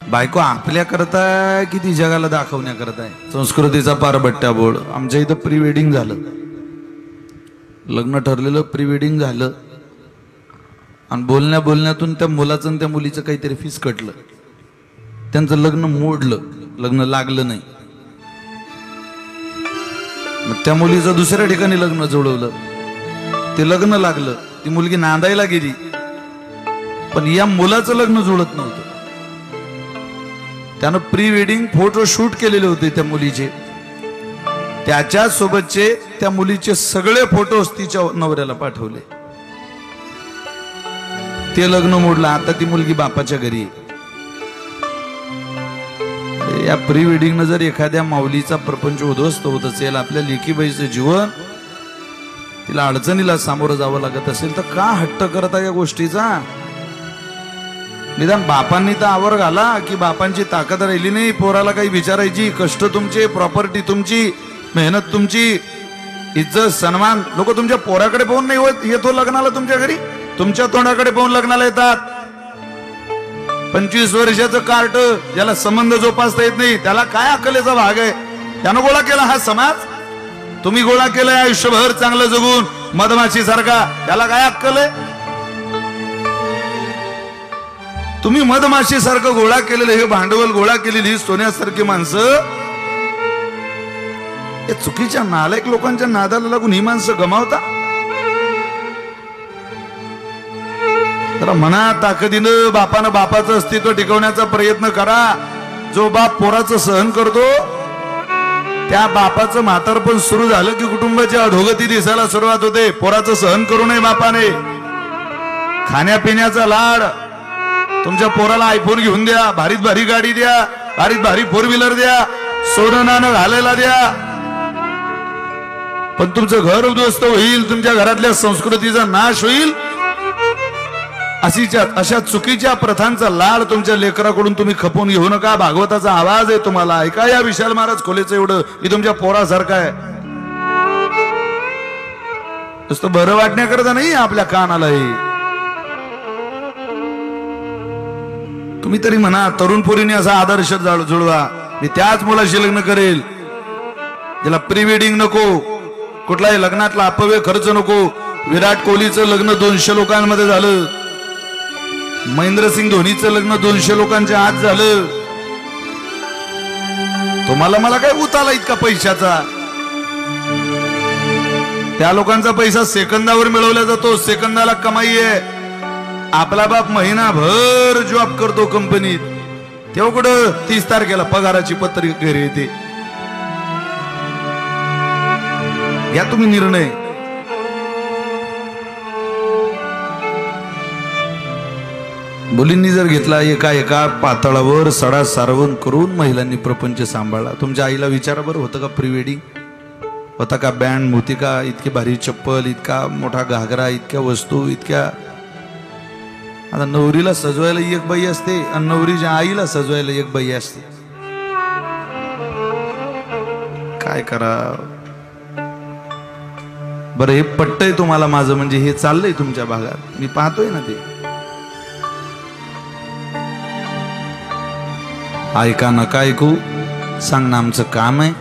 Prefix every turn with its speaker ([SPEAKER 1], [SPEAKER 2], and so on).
[SPEAKER 1] बायको आपल्या करताय की ती जगाला दाखवण्या करताय? संस्कृतीचा पारबट्ट्या बोर्ड. आमच्या इथं प्री वेडिंग झालं, लग्न ठरलेलं, प्री वेडिंग झालं आणि बोलण्यातून त्या मुलाचं आणि त्या मुलीचं काहीतरी फिसकटलं. त्यांचं लग्न मोडलं, लग्न लागलं नाही. मग त्या मुलीचं दुसऱ्या ठिकाणी लग्न जोडवलं, ते लग्न लागलं. ती मुलगी नांदायला गेली, पण या मुलाचं लग्न जुळत नव्हतं. त्यानं प्री वेडिंग फोटो शूट केलेले होते त्या मुलीचे. त्याच्या सोबतचे त्या मुलीचे सगळे फोटोज तिच्या नवऱ्याला पाठवले. ते लग्न मोडलं. आता ती मुलगी बापाच्या घरी. या प्री वेडिंगनं जर एखाद्या माऊलीचा प्रपंच उद्ध्वस्त होत असेल, आपल्या लेकीबाईचं जीवन, तिला अडचणीला सामोरं जावं लागत असेल, तर का हट्ट करता या गोष्टीचा? निदान बापांनी तर आवर घाला, की बापांची ताकद राहिली नाही पोराला काही विचारायची. कष्ट तुमचे, प्रॉपर्टी तुमची, मेहनत तुमची, इज्जत सन्मान. लोक तुमच्या पोराकडे पाहून नाही येतो लग्नाला तुमच्या घरी, तुमच्या तोंडाकडे पाहून लग्नाला येतात. 25 वर्षाचं कार्ट, ज्याला संबंध जोपासता येत नाही, त्याला काय अक्कलेचा भाग आहे? त्यानं गोळा केला हा समाज. तुम्ही गोळा केलाय आयुष्यभर चांगलं जगून मधमाशी सारखा, त्याला काय अक्कल आहे? तुम्ही मधमाशी सारखं गोळा केलेलं हे भांडवल, गोळा केलेली सोन्यासारखी माणसं, या चुकीच्या नालायक लोकांच्या नादाला लागून ही माणसं गमावता. तर म्हणा ताकदीनं बापानं बापाचं अस्तित्व टिकवण्याचा प्रयत्न करा. जो बाप पोराचं सहन करतो, त्या बापाचं म्हातारपण सुरू झालं की कुटुंबाची अधोगती दिसायला सुरुवात होते. पोराचं सहन करू नये बापाने. खाण्यापिण्याचा लाड, तुमच्या पोराला आयफोन घेऊन द्या, भारीत भारी गाडी द्या, भारीत भारी 4 व्हीलर द्या, सोनं नाणं घालायला द्या, पण तुमचं घर उद्ध्वस्त होईल, तुमच्या घरातल्या संस्कृतीचा नाश होईल. अशा चुकीच्या प्रथांचा लाड तुमच्या लेकराकडून तुम्ही खपवून घेऊ नका. भागवताचा आवाज आहे तुम्हाला, ऐका या विशाल महाराज खोलेचं एवढं, की तुमच्या पोरासारखं आहे. नुसतं बरं वाटण्याकरता नाही आपल्या कानाला हे. तुम्ही तरी म्हणा तरुण पोरीने असा आदर्श जुळवा, मी त्याच मुलाशी लग्न करेल, ज्याला प्री वेडिंग नको, कुठलाही लग्नातला अपव्यय खर्च नको. विराट कोहलीचं लग्न 200 लोकांमध्ये झालं, महेंद्रसिंग धोनीचं लग्न 200 लोकांच्या आत झालं. तुम्हाला मला काय उताला इतका पैशाचा? त्या लोकांचा पैसा सेकंदावर मिळवला जातो, सेकंदाला कमाई आहे. आपला बाप महिनाभर जॉब करतो कंपनीत, तेव्हा कुठं 30 तारखेला पगाराची पत्रिका घरी येते. घ्या तुम्ही निर्णय. मुलींनी जर घेतला एका पातळावर सडा सारवण करून महिलांनी प्रपंच सांभाळला. तुमच्या आईला विचारा बरं, होतं का प्री वेडिंग? होता का बँड, मोतिका, इतकी भारी चप्पल, इतका मोठा घागरा, इतक्या वस्तू, इतक्या. आता नवरीला सजवायला एक बाई असते आणि नवरीच्या आईला सजवायला एक बाई असते. काय करा बरं? हे पटतंय तुम्हाला माझं? म्हणजे हे चाललंय तुमच्या भागात, मी पाहतोय ना ते. ऐका नका ऐकू, सांगणं आमचं काम आहे.